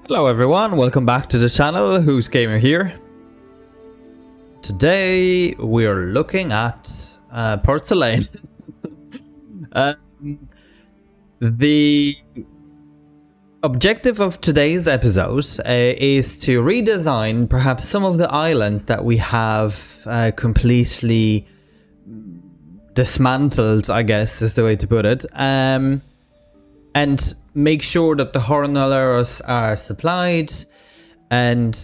Hello everyone, welcome back to the channel, Who's Gamer here. Today we are looking at porcelain. The objective of today's episode is to redesign perhaps some of the island that we have completely dismantled, I guess is the way to put it. And make sure that the Jornaleros are supplied and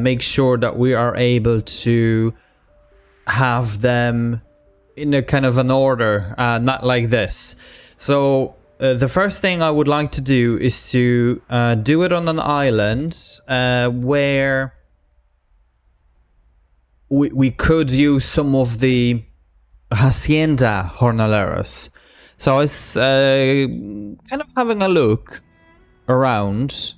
make sure that we are able to have them in a kind of an order, not like this. So the first thing I would like to do is to do it on an island where we could use some of the Hacienda Jornaleros. So I was kind of having a look around,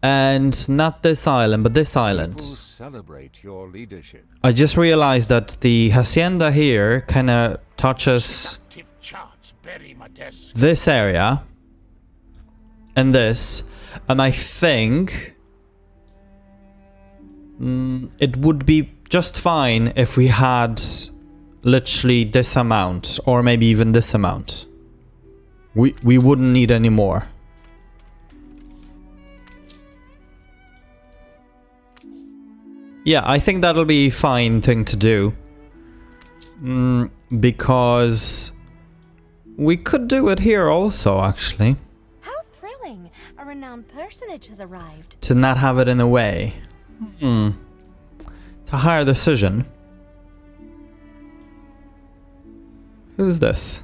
and not this island, but this island. Celebrate your leadership. I just realized that the hacienda here kind of touches this area and this, and I think it would be just fine if we had literally this amount, or maybe even this amount. We wouldn't need any more. Yeah, I think that'll be a fine thing to do. Because we could do it here also, actually. How thrilling! A renowned personage has arrived. To not have it in the way. It's a hard decision. Who's this?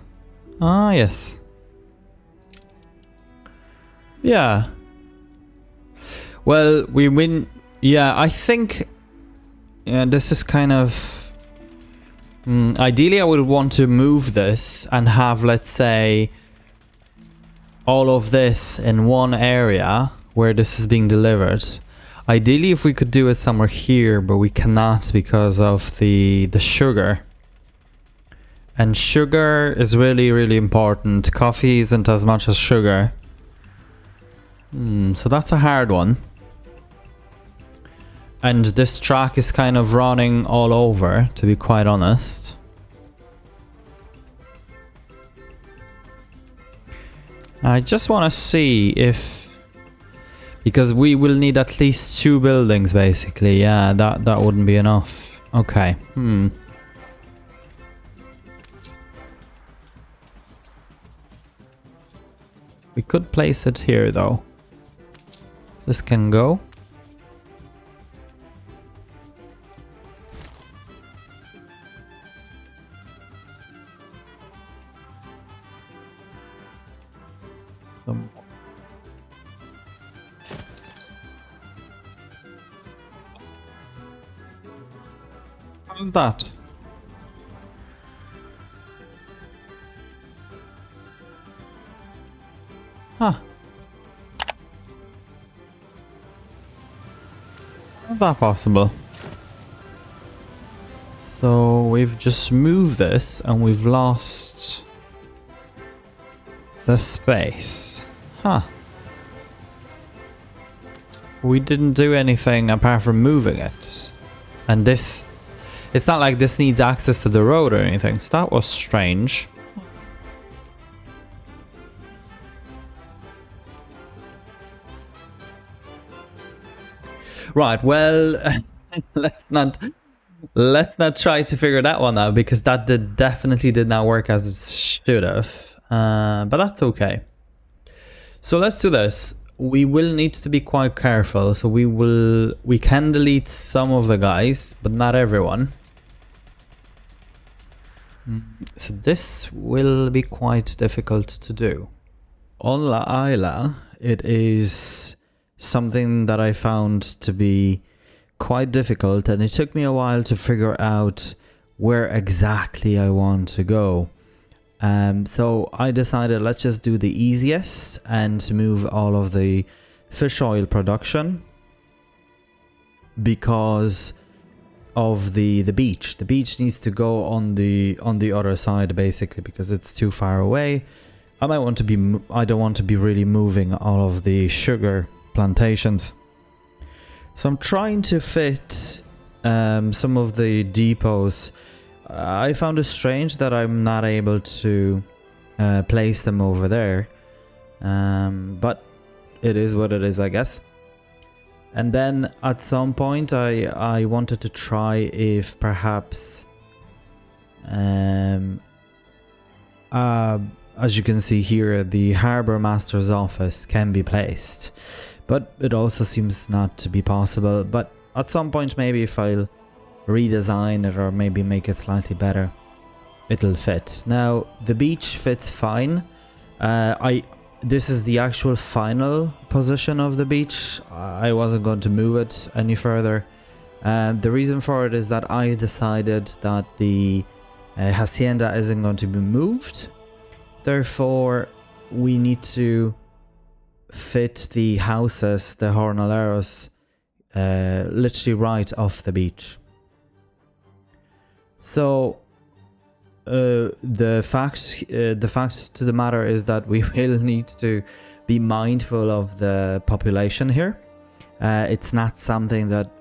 Ah, yes. Yeah. Well, we win. Yeah, I think this is kind of... ideally, I would want to move this and have, let's say, all of this in one area where this is being delivered. Ideally, if we could do it somewhere here, but we cannot because of the sugar. And sugar is really, really important. Coffee isn't as much as sugar. So that's a hard one. And this track is kind of running all over, to be quite honest. I just want to see if... because we will need at least 2 buildings, basically. Yeah, that wouldn't be enough. Okay. We could place it here, though. This can go. How's that? Huh. How's that possible? So we've just moved this and we've lost the space. Huh. We didn't do anything apart from moving it. And this... it's not like this needs access to the road or anything. So that was strange. Right, well, let's not try to figure that one out, because that definitely did not work as it should have. But that's okay. So let's do this. We will need to be quite careful. So we can delete some of the guys, but not everyone. So this will be quite difficult to do. On La Isla, it is something that I found to be quite difficult, and it took me a while to figure out where exactly I want to go. So I decided let's just do the easiest and move all of the fish oil production because of the beach. The beach needs to go on the other side, basically, because it's too far away. I don't want to be really moving all of the sugar plantations. So I'm trying to fit some of the depots. I found it strange that I'm not able to place them over there. But it is what it is, I guess. And then at some point I wanted to try if perhaps as you can see here, the Harbour Master's office can be placed, but it also seems not to be possible. But at some point, maybe if I'll redesign it or maybe make it slightly better, it'll fit. Now the beach fits fine. This is the actual final position of the beach. I wasn't going to move it any further. The reason for it is that I decided that the hacienda isn't going to be moved. Therefore, we need to fit the houses, the Jornaleros, literally right off the beach. So the fact to the matter is that we will need to be mindful of the population here. It's not something that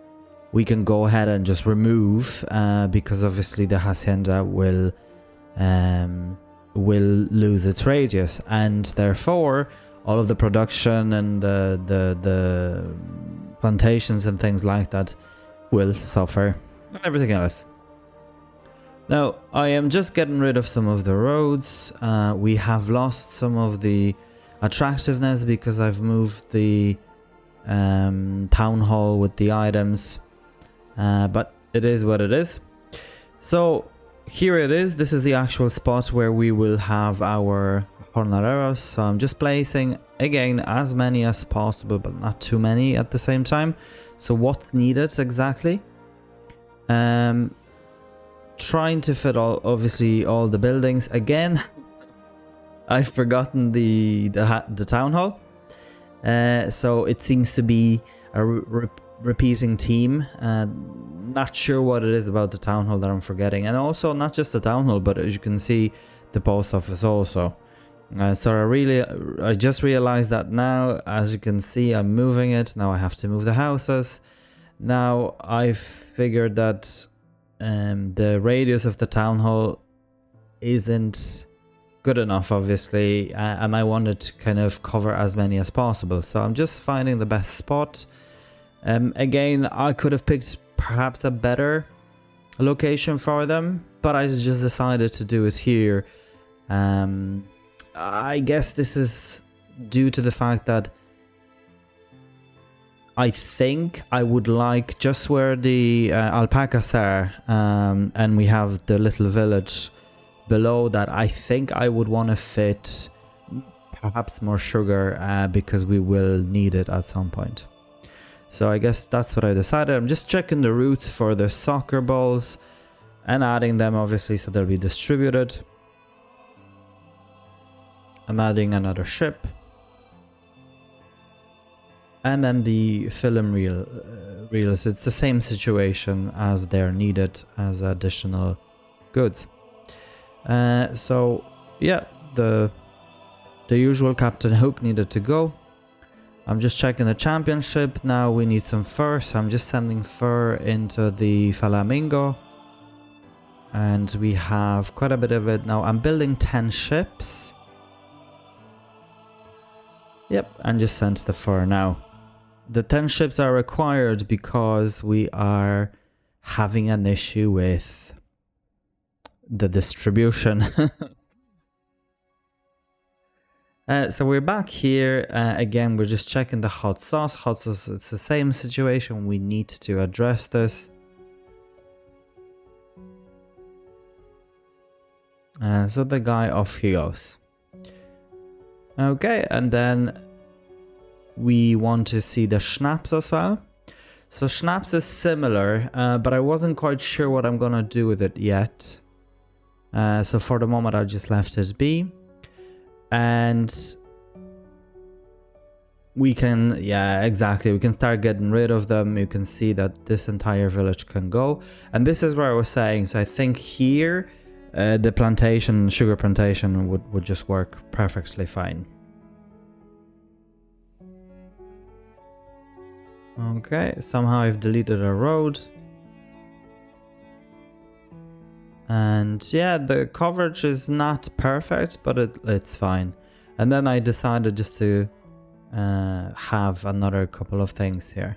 we can go ahead and just remove because obviously the hacienda will lose its radius, and therefore all of the production and the plantations and things like that will suffer, and everything else. Now I am just getting rid of some of the roads. We have lost some of the attractiveness because I've moved the town hall with the items, but it is what it is. So here it is. This is the actual spot where we will have our Jornaleros. So I'm just placing again as many as possible, but not too many at the same time. So what's needed exactly? Trying to fit obviously all the buildings. Again, I've forgotten the town hall. So it seems to be a repeating theme. Not sure what it is about the town hall that I'm forgetting, and also not just the town hall, but as you can see, the post office also. So I just realized that now. As you can see, I'm moving it now. I have to move the houses. Now I've figured that the radius of the town hall isn't good enough, obviously, and I wanted to kind of cover as many as possible. So I'm just finding the best spot. Again, I could have picked perhaps a better location for them, but I just decided to do it here. I guess this is due to the fact that I think I would like just where the alpacas are, and we have the little village below that. I think I would want to fit perhaps more sugar because we will need it at some point. So I guess that's what I decided. I'm just checking the routes for the soccer balls and adding them, obviously, so they'll be distributed. I'm adding another ship. And then the film reels. It's the same situation as they're needed as additional goods. So yeah, the usual Captain Hook needed to go. I'm just checking the championship. Now we need some fur, so I'm just sending fur into the Flamingo. And we have quite a bit of it. Now I'm building 10 ships. Yep, and just sent the fur now. The 10 ships are required because we are having an issue with the distribution. So we're back here. Again, we're just checking the hot sauce. Hot sauce, it's the same situation. We need to address this. So the guy, off he goes. Okay, and then we want to see the schnapps as well. So schnapps is similar, but I wasn't quite sure what I'm gonna do with it yet. So for the moment, I just left it be. And we can, yeah, exactly, we can start getting rid of them. You can see that this entire village can go. And this is where I was saying, so I think here, the plantation, sugar plantation would just work perfectly fine. Okay, somehow I've deleted a road. And yeah, the coverage is not perfect, but it's fine. And then I decided just to have another couple of things here.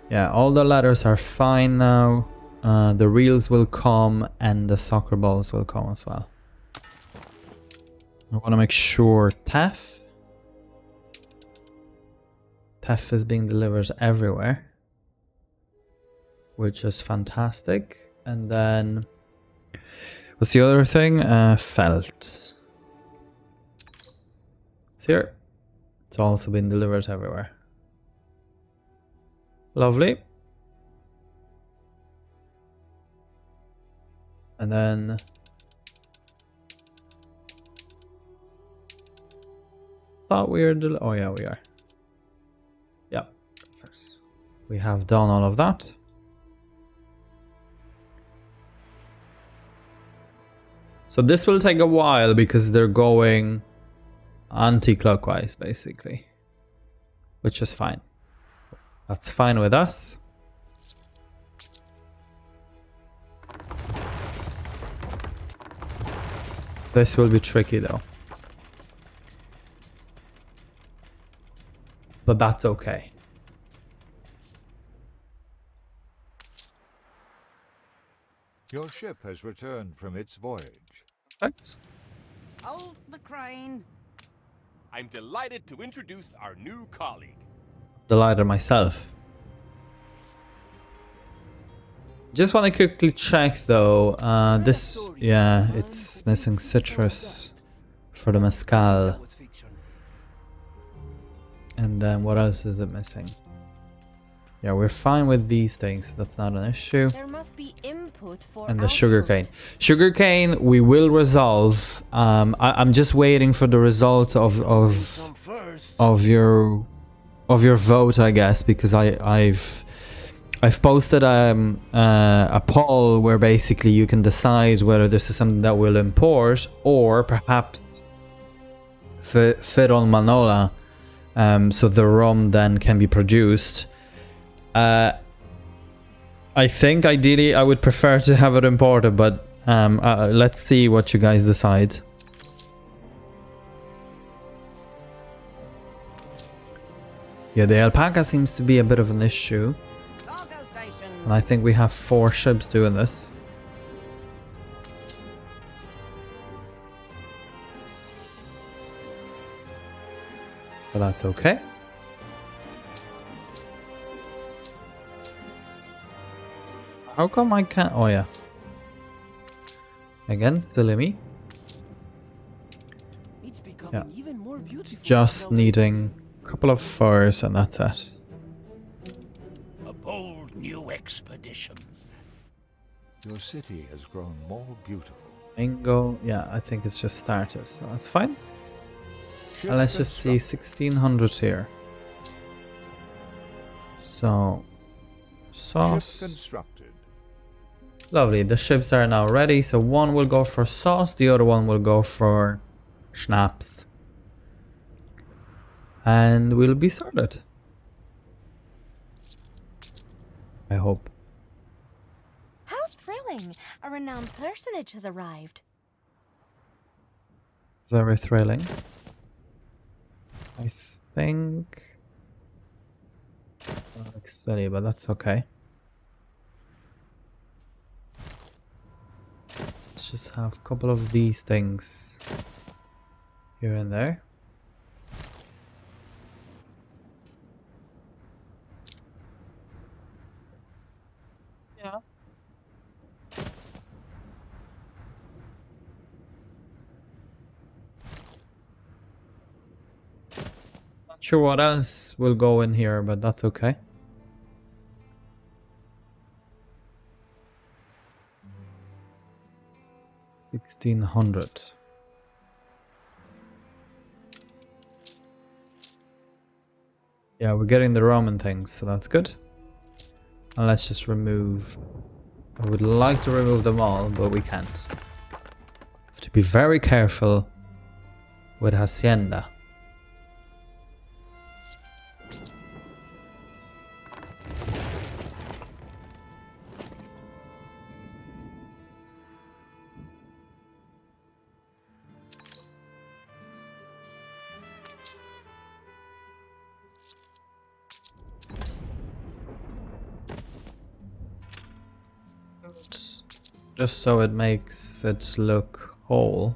Yeah, all the letters are fine now. The reels will come and the soccer balls will come as well. I want to make sure TEF is being delivered everywhere, which is fantastic. And then what's the other thing? Felt. It's here. It's also been delivered everywhere. Lovely. And then thought we are oh yeah, we are. Yeah, perfect. We have done all of that. So this will take a while because they're going anti-clockwise basically, which is fine. That's fine with us. This will be tricky though. But that's okay. Your ship has returned from its voyage. Right. Hold the crane. I'm delighted to introduce our new colleague. Delighted myself. Just want to quickly check though. This, yeah, it's missing citrus for the mezcal. And then what else is it missing? Yeah, we're fine with these things. That's not an issue. There must be input for And the output. sugarcane. Sugarcane we will resolve. I'm just waiting for the result of your vote, I guess, because I've posted a poll where basically you can decide whether this is something that will import or perhaps fit on Manola, so the rum then can be produced. I think ideally I would prefer to have it imported, but let's see what you guys decide. Yeah, the alpaca seems to be a bit of an issue. Cargo station. And I think we have 4 ships doing this. But that's okay. How come I can't? Oh yeah. Again, silly me. It's becoming Yeah. even more beautiful. Just needing a couple of furs and that's it. A bold new expedition. Your city has grown more beautiful. Bingo. Yeah, I think it's just started, so that's fine. Ship And let's just see 1600 here. So, sauce. Ship constructed. Lovely, the ships are now ready, so one will go for sauce, the other one will go for schnapps. And we'll be sorted. I hope. How thrilling! A renowned personage has arrived. Very thrilling. I think... that looks silly, but that's okay. Let's just have a couple of these things here and there. Yeah. Not sure what else will go in here, but that's okay. $1,600. Yeah, we're getting the Roman things, so that's good. And let's just remove... I would like to remove them all, but we can't. be very careful with Hacienda. Just so it makes it look whole.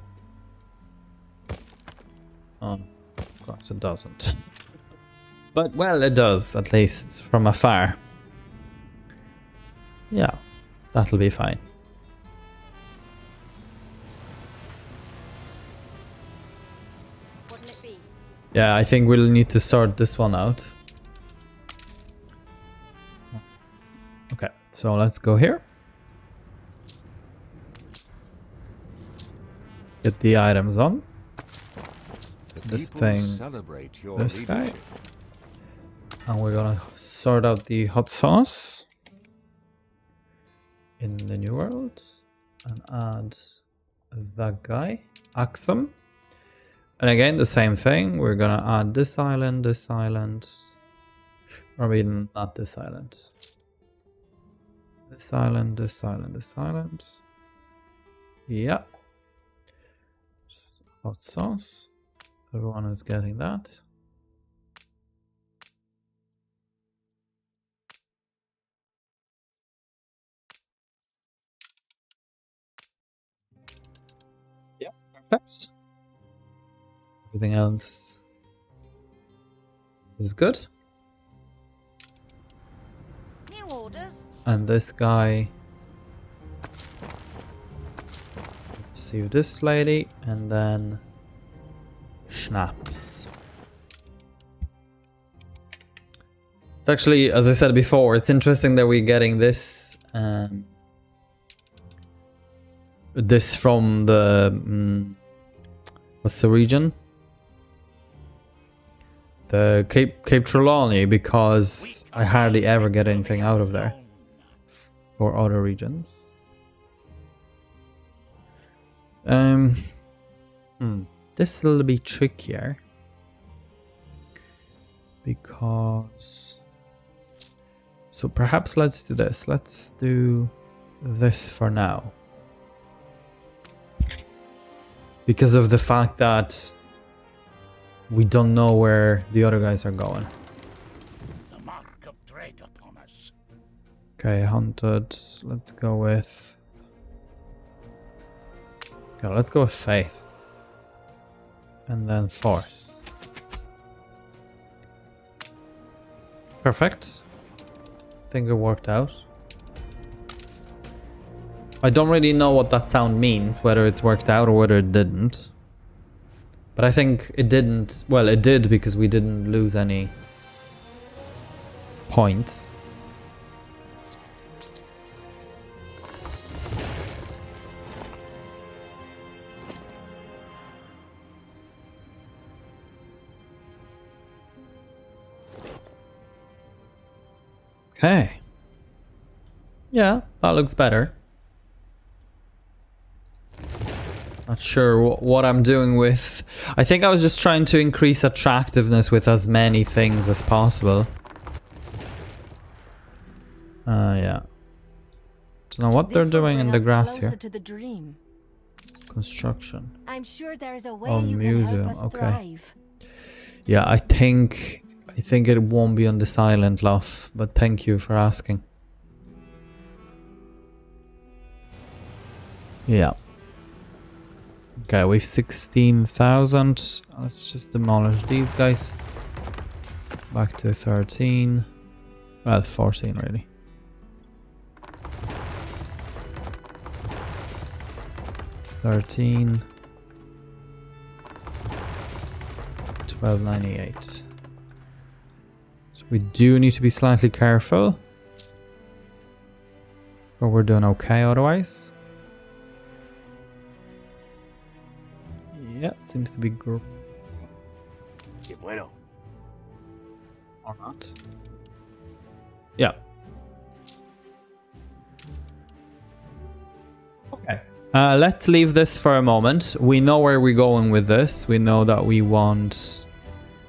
Oh, of course it doesn't. But, well, it does, at least from afar. Yeah, that'll be fine. Wouldn't it be? Yeah, I think we'll need to sort this one out. Okay, so let's go here. Get the items on. The This people thing, celebrate your this guy. leadership. And we're gonna sort out the hot sauce in the new world and add that guy, Axum. And again, the same thing. We're gonna add this island, or maybe not this island. This island, this island, this island. Yeah. Just hot sauce. Everyone is getting that. Yeah, perfect. Everything else is good. New orders. And this guy receive this lady and then schnapps. It's actually, as I said before, it's interesting that we're getting this this from the what's the region? The Cape Trelawney, because I hardly ever get anything out of there for other regions. This will be trickier because, so perhaps let's do this. Let's do this for now, because of the fact that we don't know where the other guys are going. The mark of dread upon us. Okay, hunted. Let's go with. Okay, let's go with faith. And then force. Perfect. I think it worked out. I don't really know what that sound means, whether it's worked out or whether it didn't. But I think it didn't. Well, it did because we didn't lose any points. Okay. Yeah, that looks better. Not sure what I'm doing with. I think I was just trying to increase attractiveness with as many things as possible. Yeah. So now what This they're will doing bring in the us grass closer here. to the dream. Construction. I'm sure there is a way Oh, you museum, can help us okay. thrive. Yeah, I think it won't be on this island, love, but thank you for asking. Yeah. Okay, we've 16,000. Let's just demolish these guys. Back to 13. Well, 14 really. $13. $12.98. So we do need to be slightly careful. But we're doing okay otherwise. Yeah, it seems to be group Qué bueno. or not. Yeah. Okay. Let's leave this for a moment. We know where we're going with this. We know that we want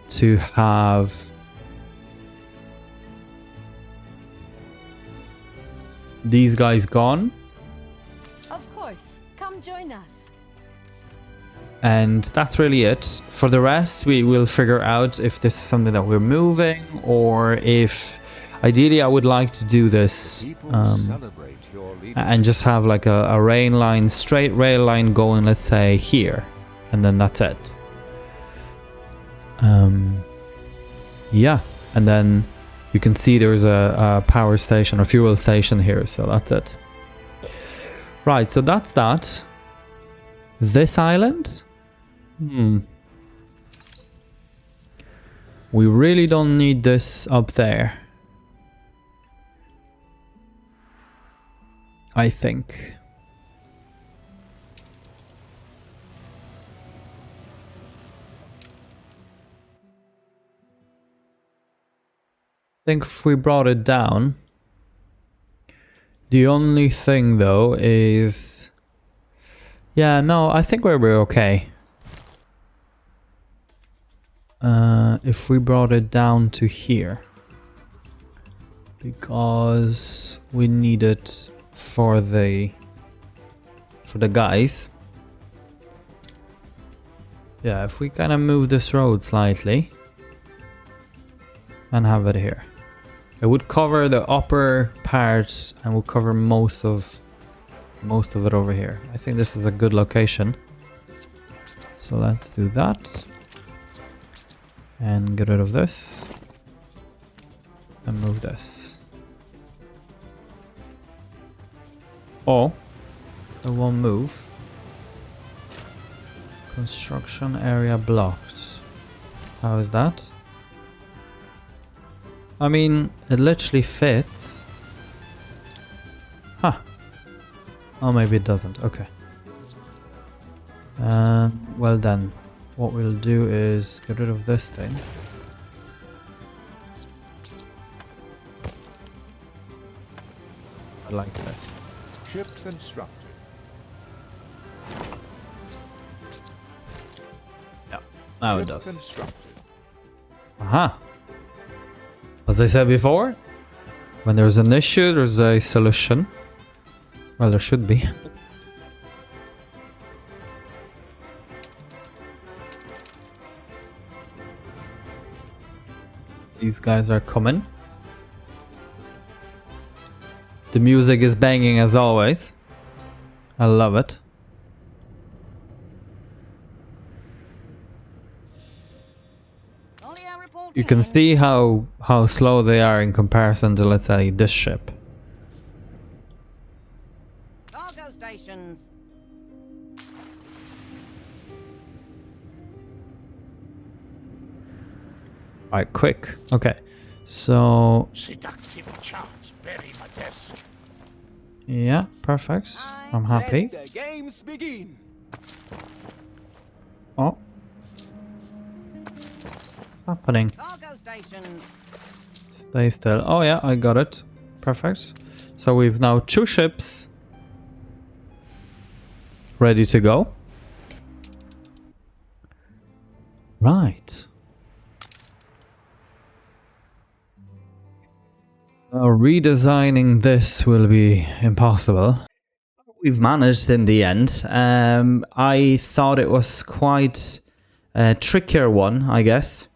to have these guys gone. Of course. Come join us. And that's really it. For the rest, we will figure out if this is something that we're moving, or if ideally I would like to do this Celebrate your leadership. and just have like a rail line, straight rail line going, let's say here, and then that's it. Yeah, and then you can see there's a power station or fuel station here, so that's it. Right, so that's that. This island? We really don't need this up there, I think. I think if we brought it down, the only thing though is, yeah, no, I think we're okay. If we brought it down to here, because we need it for the guys. Yeah, if we kind of move this road slightly and have it here, it would cover the upper part and would cover most of it over here. I think this is a good location. So let's do that. And get rid of this. And move this. Oh, it won't move. Construction area blocked. How is that? I mean, it literally fits. Huh. Oh, maybe it doesn't. Okay. Well then, what we'll do is get rid of this thing. I like this. Ship constructed. Yeah, now it Ship does. constructed. Aha. As I said before, when there's an issue, there's a solution. Well, there should be. These guys are coming. The music is banging as always. I love it. You can see how slow they are in comparison to, let's say, this ship. Cargo stations. Alright, quick. Okay. So, Seductive charts bury my desk. yeah, perfect. I'm happy. The games begin. Oh. Happening. Cargo stations. Stay still. Oh yeah, I got it. Perfect. So we've now 2 ships ready to go. Right. Now redesigning this will be impossible. We've managed in the end. I thought it was quite a trickier one, I guess.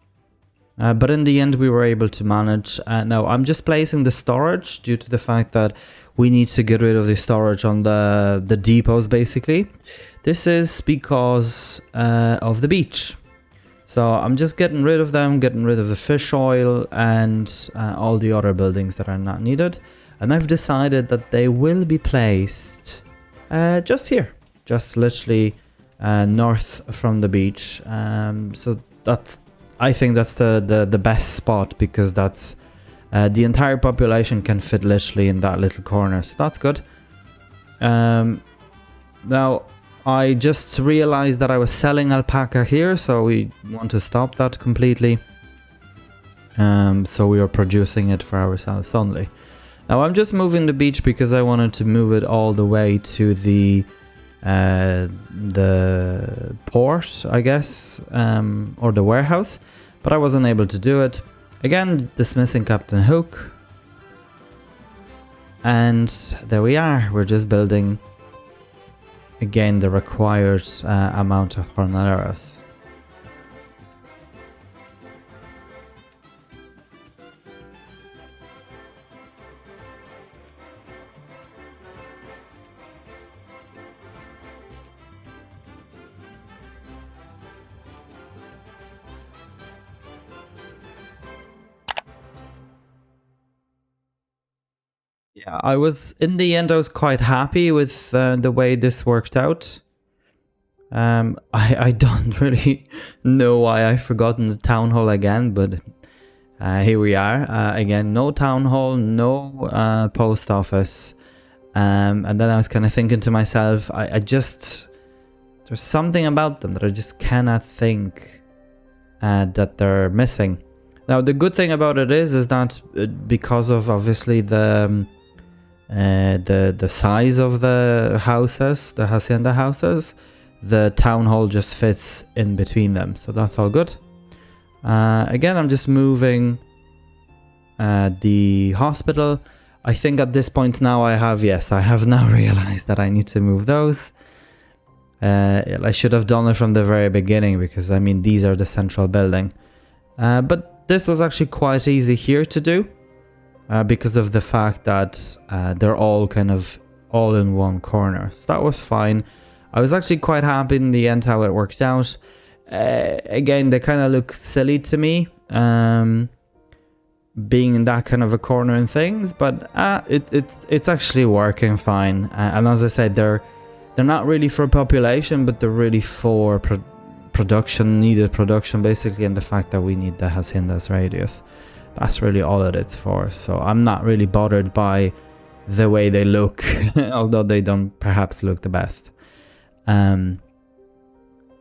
But in the end we were able to manage. Now I'm just placing the storage due to the fact that we need to get rid of the storage on the depots basically. This is because of the beach. So I'm just getting rid of them, getting rid of the fish oil and all the other buildings that are not needed. And I've decided that they will be placed just here, just literally north from the beach. So that's, I think that's the best spot, because that's the entire population can fit literally in that little corner. So that's good. Now I just realized that I was selling alpaca here, so we want to stop that completely. So we are producing it for ourselves only. Now I'm just moving the beach because I wanted to move it all the way to the the port, I guess, or the warehouse, but I wasn't able to do it. Again, dismissing Captain Hook. And there we are. We're just building, again, the required amount of Jornaleros. Yeah, I was, in the end, I was quite happy with the way this worked out. I don't really know why I've forgotten the town hall again, but here we are. Again, no town hall, no post office. And then I was kind of thinking to myself, I just, there's something about them that I just cannot think that they're missing. Now, the good thing about it is that because of obviously the size of the houses, the hacienda houses, the town hall just fits in between them, so that's all good. Again, I'm just moving the hospital. I think at this point now I have now realized that I need to move those. I should have done it from the very beginning, because I mean these are the central building, but this was actually quite easy here to do. Because of the fact that they're all kind of all in one corner. So that was fine. I was actually quite happy in the end how it worked out. Again, they kind of look silly to me, being in that kind of a corner and things, but it's actually working fine. And as I said, they're not really for population, but they're really for needed production basically, and the fact that we need the hacienda's radius. That's really all it is for. So I'm not really bothered by the way they look, although they don't perhaps look the best.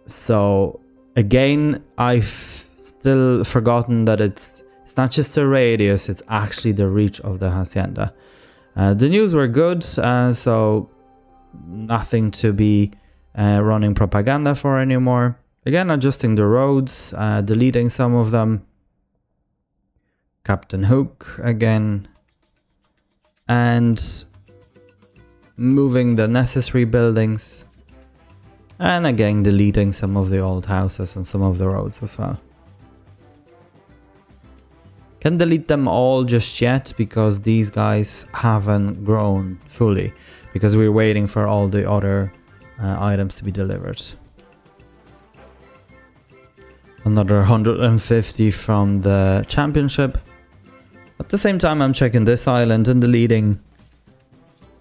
So again, I've still forgotten that it's not just a radius, it's actually the reach of the hacienda. The news were good, so nothing to be running propaganda for anymore. Again, adjusting the roads, deleting some of them. Captain Hook again, and moving the necessary buildings, and again deleting some of the old houses and some of the roads as well. Can't delete them all just yet because these guys haven't grown fully, because we're waiting for all the other items to be delivered. Another 150 from the championship. At the same time, I'm checking this island and deleting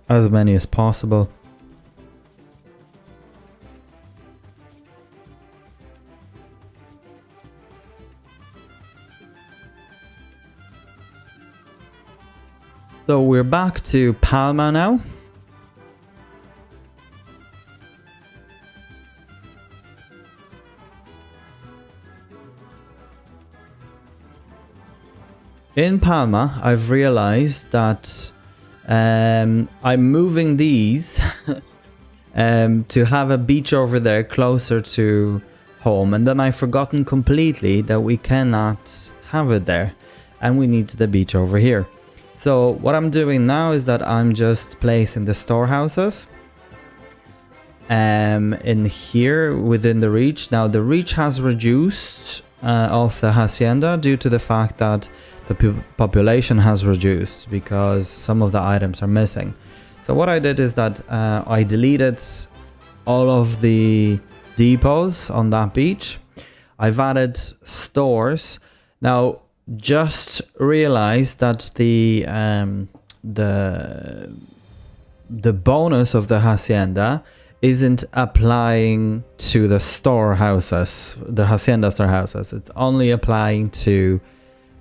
as many as possible. So we're back to Palma now. In Palma, I've realized that I'm moving these to have a beach over there closer to home, and then I've forgotten completely that we cannot have it there and we need the beach over here. So what I'm doing now is that I'm just placing the storehouses in here within the reach. Now the reach has reduced of the hacienda due to the fact that the population has reduced because some of the items are missing. So what I did is that I deleted all of the depots on that beach. I've added stores. Now just realized that the bonus of the hacienda isn't applying to the storehouses, the hacienda storehouses. It's only applying to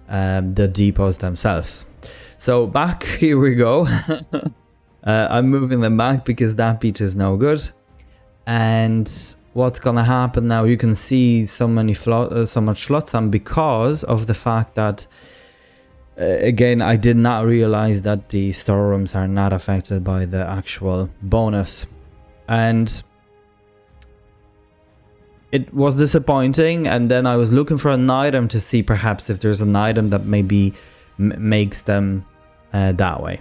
the depots themselves. So back, here we go. I'm moving them back because that beach is no good. And what's gonna happen now, you can see so much flotsam because of the fact that again, I did not realize that the storerooms are not affected by the actual bonus. And it was disappointing, and then I was looking for an item to see perhaps if there's an item that maybe makes them that way.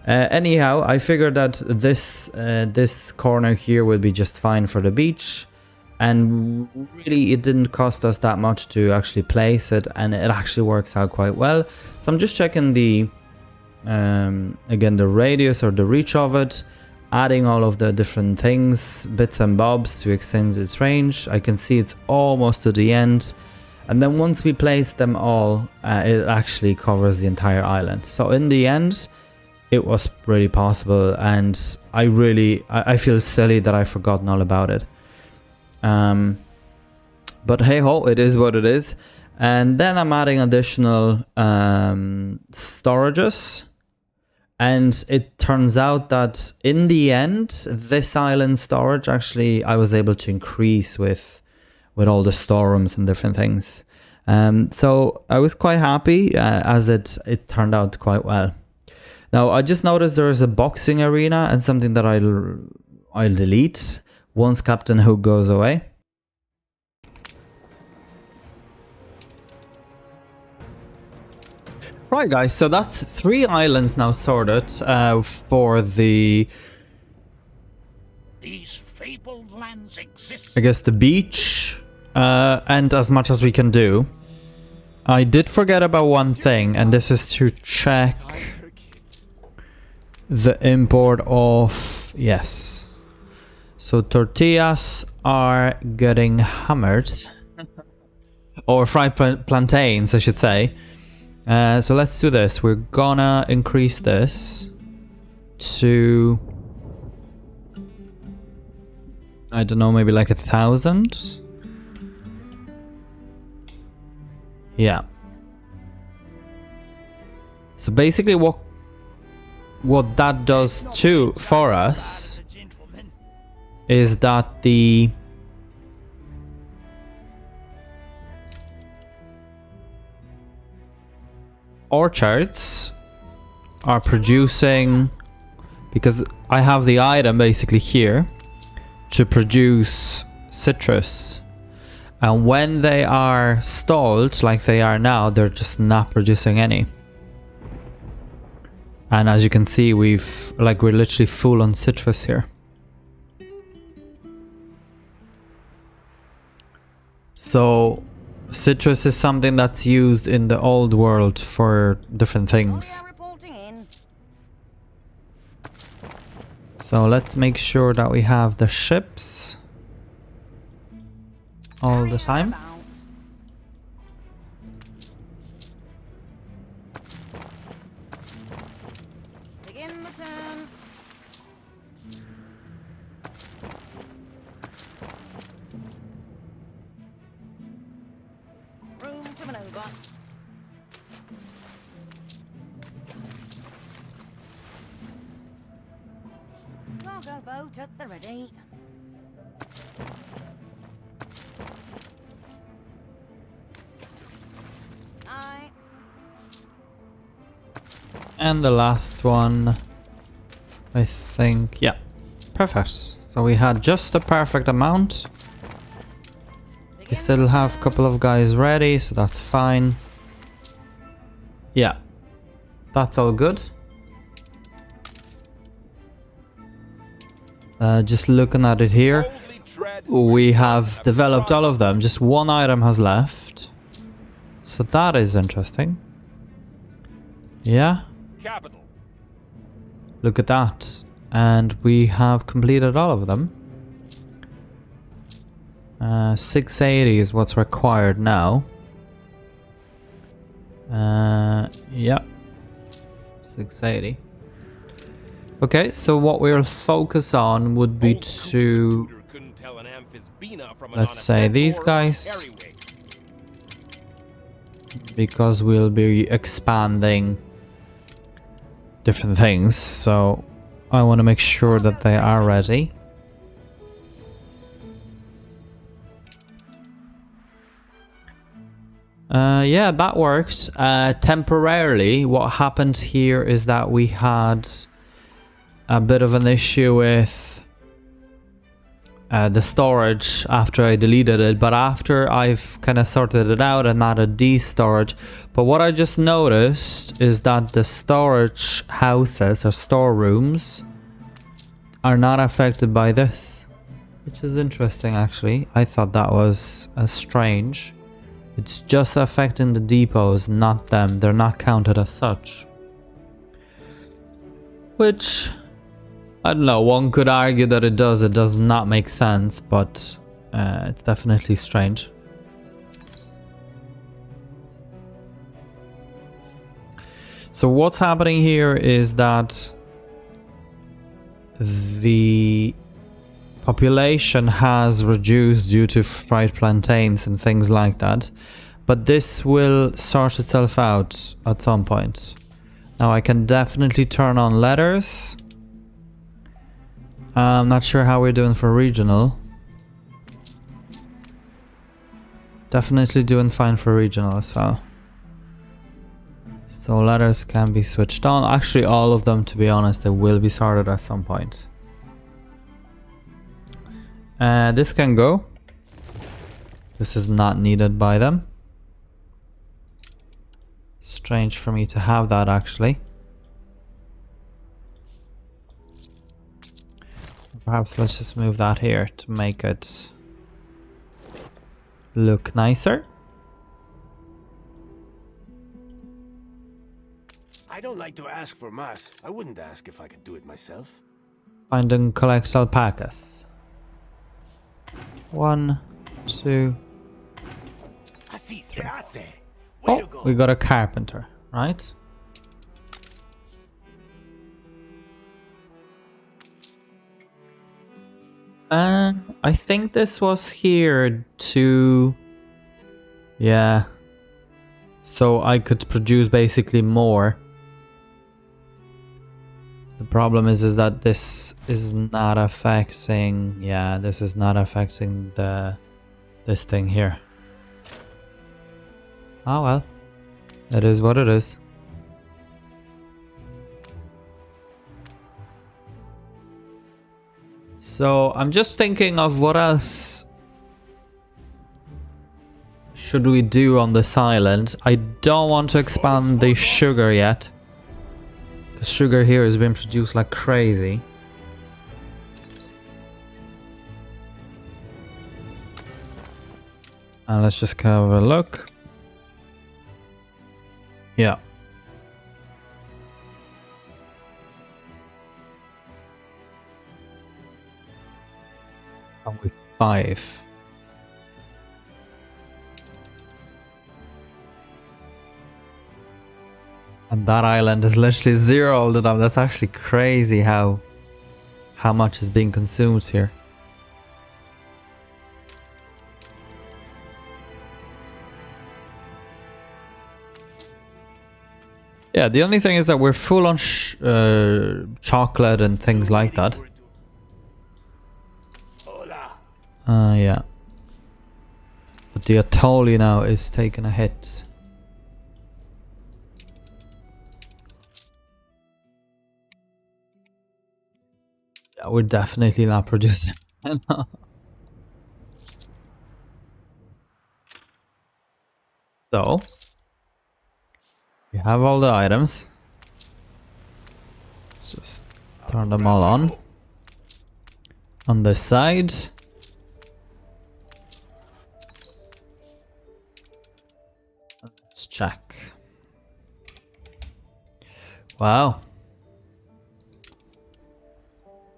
Anyhow, I figured that this corner here would be just fine for the beach, and really it didn't cost us that much to actually place it, and it actually works out quite well. So I'm just checking the again the radius or the reach of it, adding all of the different things, bits and bobs to extend its range. I can see it almost to the end, and then once we place them all, it actually covers the entire island. So in the end, it was really possible, and I feel silly that I've forgotten all about it. But hey ho, it is what it is. And then I'm adding additional storages, and it turns out that in the end, this island storage actually I was able to increase with all the storerooms and different things. So I was quite happy as it turned out quite well. Now, I just noticed there's a boxing arena, and something that I'll delete once Captain Hook goes away. Right, guys, so that's 3 islands now sorted for the... These fabled lands exist. I guess the beach, and as much as we can do. I did forget about one thing, and this is to check the import of, yes, so tortillas are getting hammered, or fried plantains I should say. So let's do this. We're gonna increase this to, I don't know, maybe like 1,000. Yeah. So basically what that does too for us is that the orchards are producing, because I have the item basically here to produce citrus, and when they are stalled like they are now, they're just not producing any. And as you can see, we're literally full on citrus here. So citrus is something that's used in the old world for different things. So let's make sure that we have the ships all the time. Cargo boat at the ready. Aye. And the last one, I think, yeah, perfect. So we had just the perfect amount. We still have a couple of guys ready, so that's fine. Yeah, that's all good. Just looking at it here, we have developed all of them. Just one item has left. So that is interesting. Yeah. Capital. Look at that. And we have completed all of them. 680 is what's required now. Yeah. 680. Okay, so what we'll focus on would be to, let's say, these guys, because we'll be expanding different things, so I want to make sure that they are ready. Yeah, that works. Temporarily, what happened here is that we had a bit of an issue with the storage after I deleted it, but after I've kind of sorted it out and added these storage. But what I just noticed is that the storage houses or storerooms are not affected by this, which is interesting actually. I thought that was strange. It's just affecting the depots, not them. They're not counted as such. Which, I don't know, one could argue that it does not make sense, but it's definitely strange. So what's happening here is that the population has reduced due to fried plantains and things like that, but this will sort itself out at some point. Now I can definitely turn on letters. I'm not sure how we're doing for regional. Definitely doing fine for regional as well. So letters can be switched on. Actually all of them, to be honest, they will be sorted at some point. This can go. This is not needed by them. Strange for me to have that actually. Perhaps let's just move that here to make it look nicer. I don't like to ask for mass. I wouldn't ask if I could do it myself. Find and collect alpacas. 1, 2. Así se hace. Oh, we got a carpenter, right? And I think this was here to... Yeah. So I could produce basically more. The problem is that this is not affecting... Yeah, this is not affecting this thing here. Oh well. It is what it is. So I'm just thinking of what else should we do on this island. I don't want to expand the sugar yet, because sugar here is being produced like crazy. And let's just have a look. Yeah. With 5. And that island is literally 0 all the time. That's actually crazy how much is being consumed here. Yeah, the only thing is that we're full on chocolate and things like that. Yeah. But the atoll now is taking a hit. Yeah, we're definitely not producing. So, we have all the items. Let's just turn them all on. On this side. Let's check. Wow.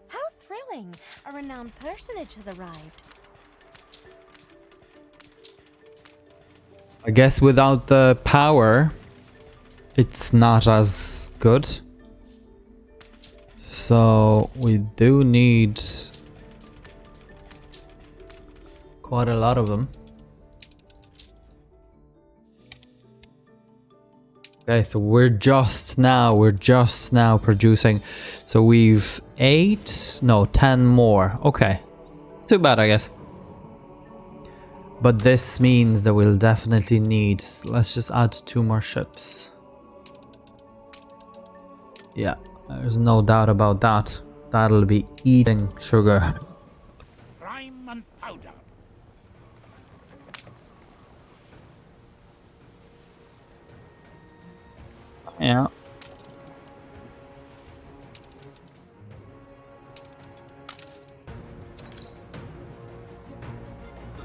How thrilling! A renowned personage has arrived. I guess without the power, it's not as good. So we do need quite a lot of them. Okay, so we're just now producing. So we've 10 more. Okay, too bad, I guess. But this means that we'll definitely need, let's just add 2 more ships. Yeah, there's no doubt about that. That'll be eating sugar. Yeah.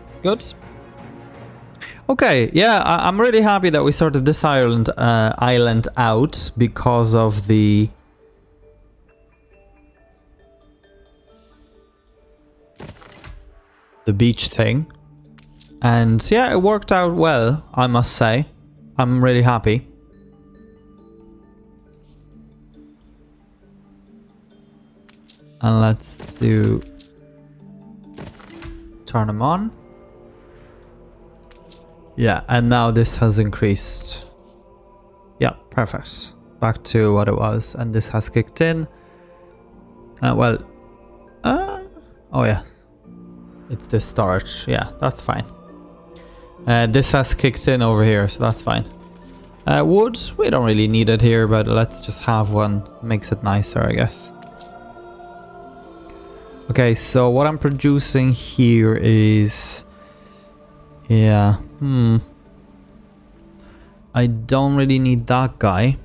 It's good. Okay, yeah, I'm really happy that we sorted this island out because of the beach thing. And yeah, it worked out well, I must say. I'm really happy. And let's turn them on. Yeah, and now this has increased. Yeah, perfect. Back to what it was, and this has kicked in. Oh yeah, it's this storage. Yeah, that's fine. This has kicked in over here, so that's fine. Wood, we don't really need it here, but let's just have one. Makes it nicer, I guess. Okay, so what I'm producing here is... Yeah, I don't really need that guy.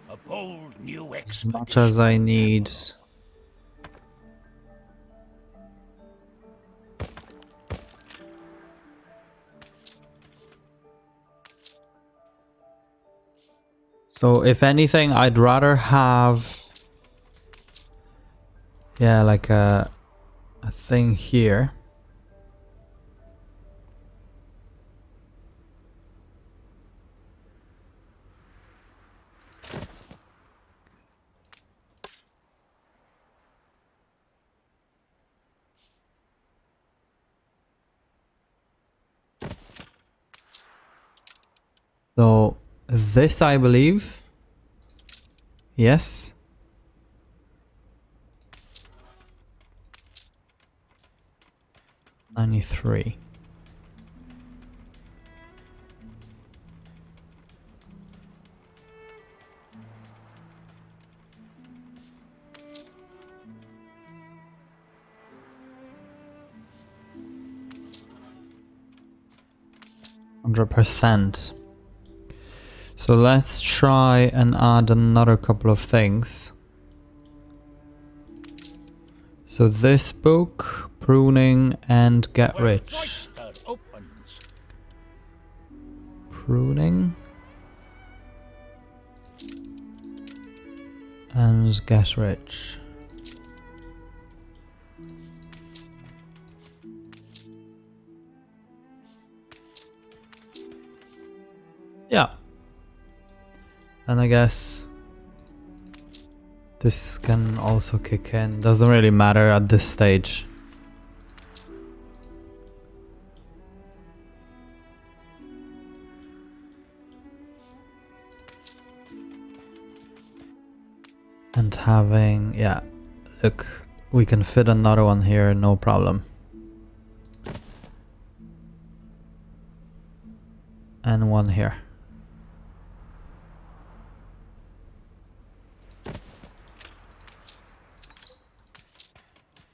A bold new As much as I need... So if anything, I'd rather have, yeah, like a thing here. So this, I believe. Yes. $93. %. So let's try and add another couple of things. So this book, pruning and get rich. Pruning and get rich. Yeah. And I guess this can also kick in. Doesn't really matter at this stage. And having, yeah, look, we can fit another one here, no problem. And one here.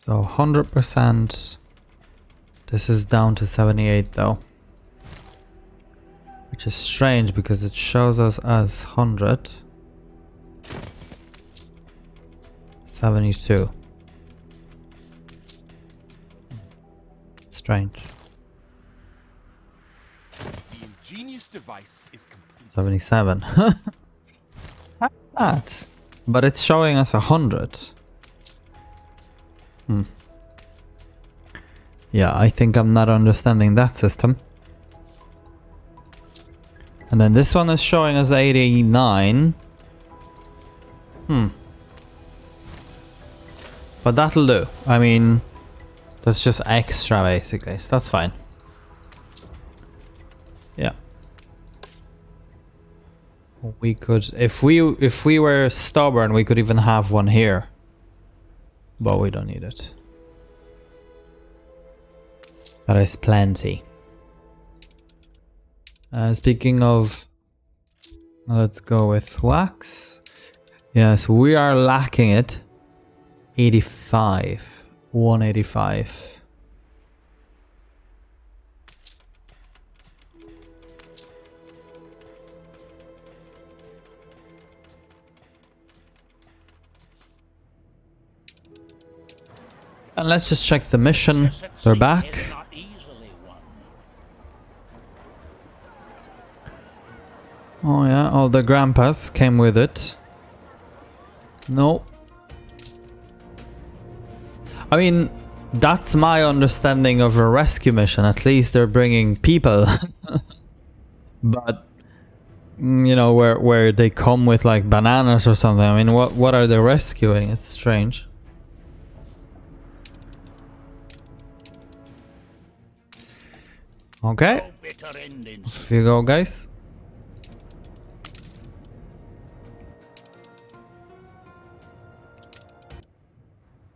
So 100%. This is down to 78 though. Which is strange because it shows us as 100. 72. Strange. The ingenious device is complete. 77. How's that? But it's showing us 100. Yeah, I think I'm not understanding that system. And then this one is showing us 89. But that'll do. I mean, that's just extra basically, so that's fine. Yeah. We could, if we were stubborn, we could even have one here. But we don't need it. That is plenty. Speaking of, let's go with wax. Yes, we are lacking it. 85. 185. And let's just check the mission. They're back. Not easily won. Oh yeah, all the grandpas came with it. No. I mean, that's my understanding of a rescue mission. At least they're bringing people. But you know, where they come with like bananas or something. I mean, what are they rescuing? It's strange. Okay. No bitter endings. Off you go, guys.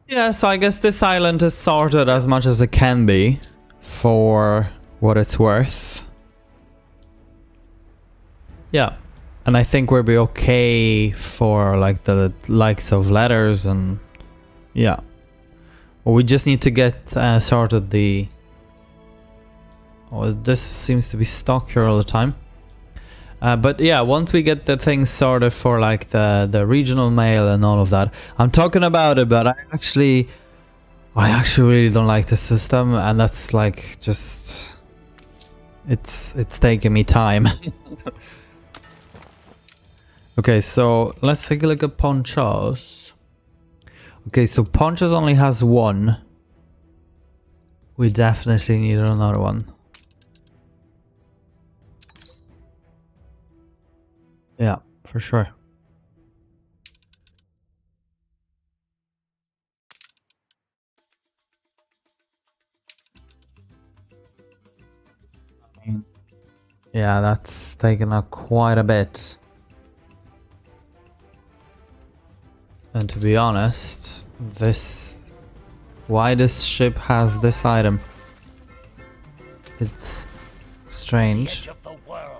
Yeah, so I guess this island is sorted as much as it can be for what it's worth. Yeah, and I think we'll be okay for like the likes of letters and yeah. Well, we just need to get sorted the... Oh, this seems to be stuck here all the time. But yeah, once we get the things sorted for like the regional mail and all of that, I'm talking about it, but I actually really don't like the system, and that's like just it's taking me time. Okay, so let's take a look at Ponchos. Okay, so Ponchos only has one. We definitely need another one. Yeah, for sure. Yeah, that's taken up quite a bit. And to be honest, why this ship has this item? It's strange. Edge of the world.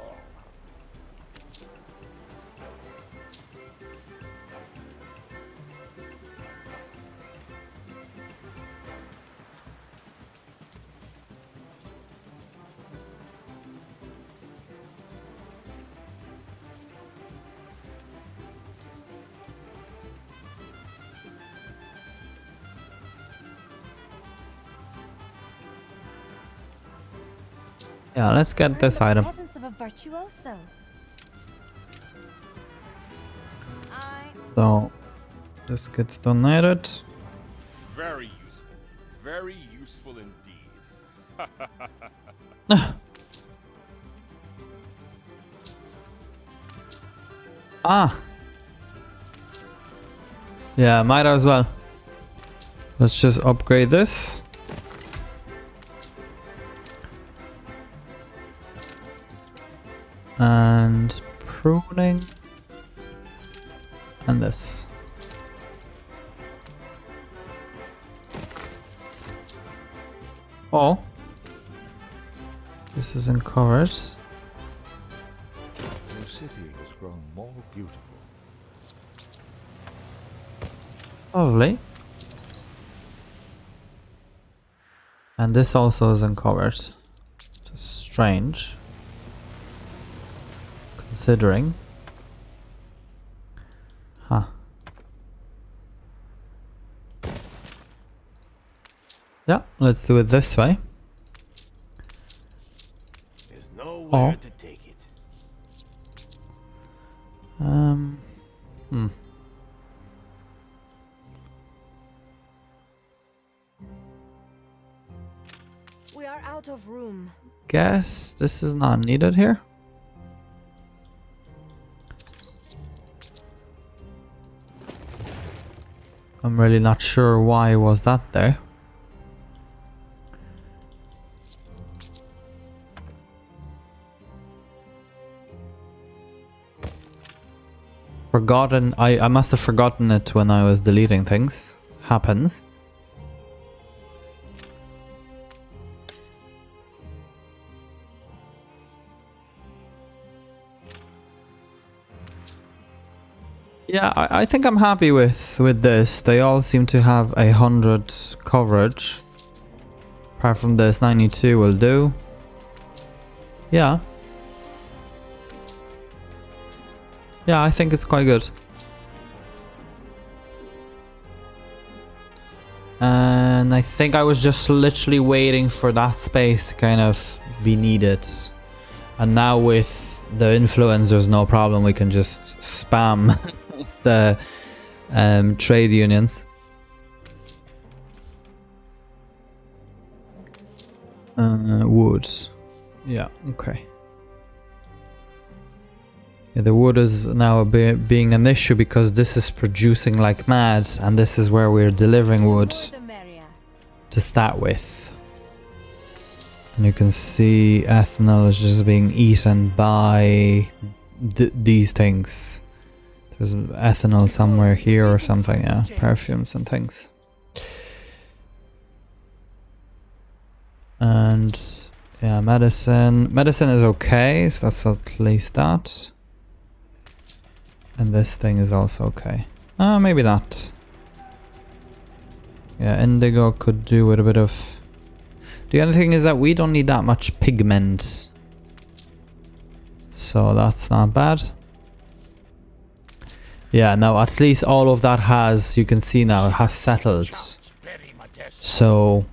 Yeah, let's get this item. Presence of a virtuoso. So, this gets donated. Very useful. Very useful indeed. Ah! Yeah, might as well. Let's just upgrade this. And pruning. And this. Oh. This isn't covered. Your city has grown more beautiful. Lovely. And this also isn't covered. Just strange. Considering. Huh. Yeah, let's do it this way. There's nowhere to take it. We are out of room. Guess this is not needed here. I'm really not sure why was that there. Forgotten. I must have forgotten it when I was deleting things. Happens. Yeah, I think I'm happy with this. They all seem to have 100 coverage. Apart from this, 92 will do. Yeah. Yeah, I think it's quite good. And I think I was just literally waiting for that space to kind of be needed. And now with the influencers, no problem. We can just spam the trade unions. Wood. Yeah, okay. Yeah, the wood is now being an issue because this is producing like mad, and this is where we're delivering wood to start with. And you can see ethanol is just being eaten by these things. There's ethanol somewhere here or something, yeah. Perfumes and things. And yeah, medicine. Medicine is okay, so that's at least that. And this thing is also okay. Maybe that. Yeah, indigo could do with a bit of... The other thing is that we don't need that much pigment. So that's not bad. Yeah, now at least all of that has, you can see now, it has settled. So...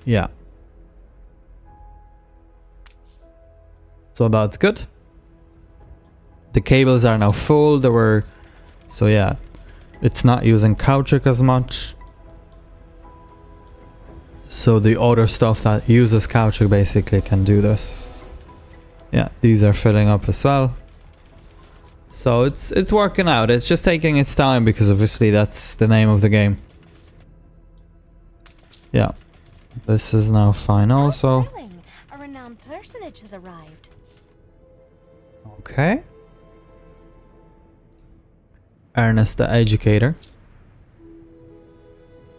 yeah. So that's good. The cables are now full. There were... so yeah. It's not using caoutchouc as much. So the other stuff that uses caoutchouc basically can do this. Yeah, these are filling up as well. So it's working out. It's just taking its time because obviously that's the name of the game. Yeah. This is now fine also. A renowned personage has arrived. Okay. Ernest the Educator.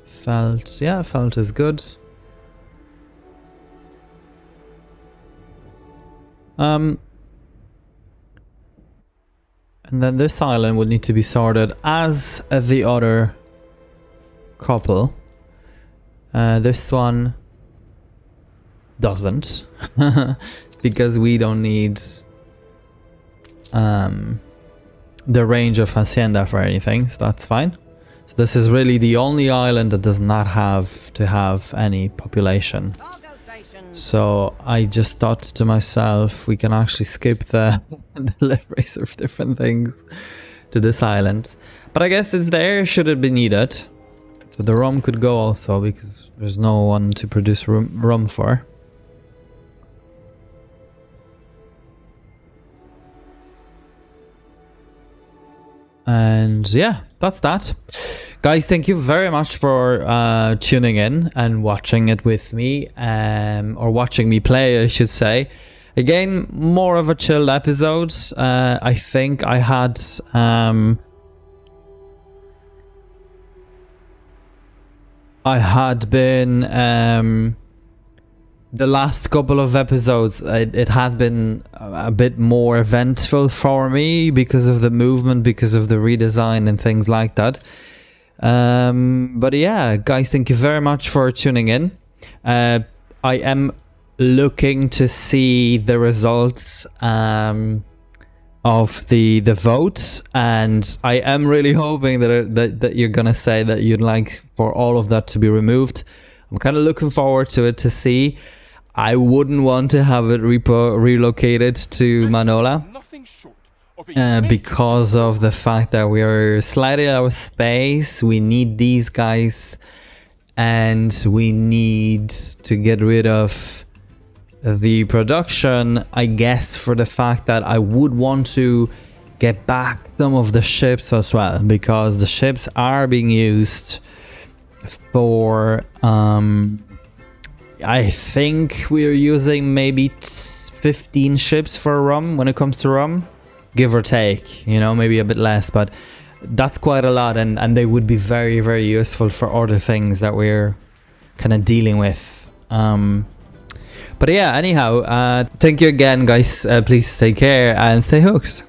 Felt, yeah, felt is good. And then this island would need to be sorted as the other couple. This one doesn't because we don't need the range of hacienda for anything, so that's fine. So this is really the only island that does not have to have any population. So I just thought to myself, we can actually skip the deliveries of different things to this island. But I guess it's there should it be needed. So the rum could go also because there's no one to produce rum for. And yeah, that's that. Guys, thank you very much for tuning in and watching it with me, or watching me play, I should say. Again, more of a chilled episode. I think I had been the last couple of episodes, it had been a bit more eventful for me because of the movement, because of the redesign and things like that. But yeah, guys, thank you very much for tuning in. I am looking to see the results of the votes, and I am really hoping that you're gonna say that you'd like for all of that to be removed. I'm kind of looking forward to it to see. I wouldn't want to have it relocated to Manola because of the fact that we are slightly out of space. We need these guys, and we need to get rid of the production, I guess, for the fact that I would want to get back some of the ships as well, because the ships are being used for I think we're using maybe 15 ships for rum when it comes to rum, give or take, you know, maybe a bit less, but that's quite a lot, and they would be very, very useful for other things that we're kind of dealing with. But yeah, anyhow, thank you again, guys. Please take care and stay hooked.